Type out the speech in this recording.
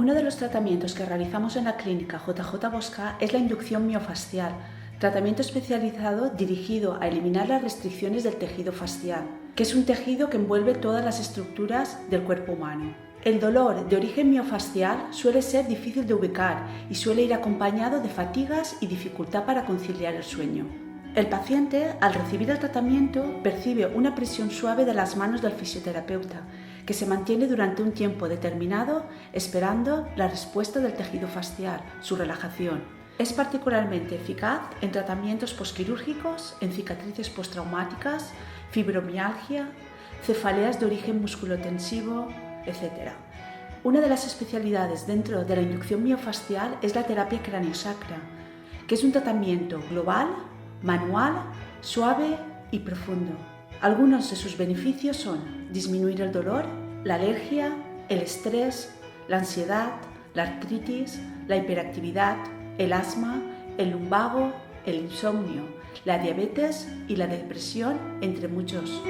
Uno de los tratamientos que realizamos en la clínica JJ Bosca es la inducción miofascial, tratamiento especializado dirigido a eliminar las restricciones del tejido fascial, que es un tejido que envuelve todas las estructuras del cuerpo humano. El dolor de origen miofascial suele ser difícil de ubicar y suele ir acompañado de fatigas y dificultad para conciliar el sueño. El paciente, al recibir el tratamiento, percibe una presión suave de las manos del fisioterapeuta, que se mantiene durante un tiempo determinado esperando la respuesta del tejido fascial, su relajación. Es particularmente eficaz en tratamientos posquirúrgicos, en cicatrices postraumáticas, fibromialgia, cefaleas de origen musculotensivo, etc. Una de las especialidades dentro de la inducción miofascial es la terapia craniosacra, que es un tratamiento global, manual, suave y profundo. Algunos de sus beneficios son disminuir el dolor, la alergia, el estrés, la ansiedad, la artritis, la hiperactividad, el asma, el lumbago, el insomnio, la diabetes y la depresión, entre muchos.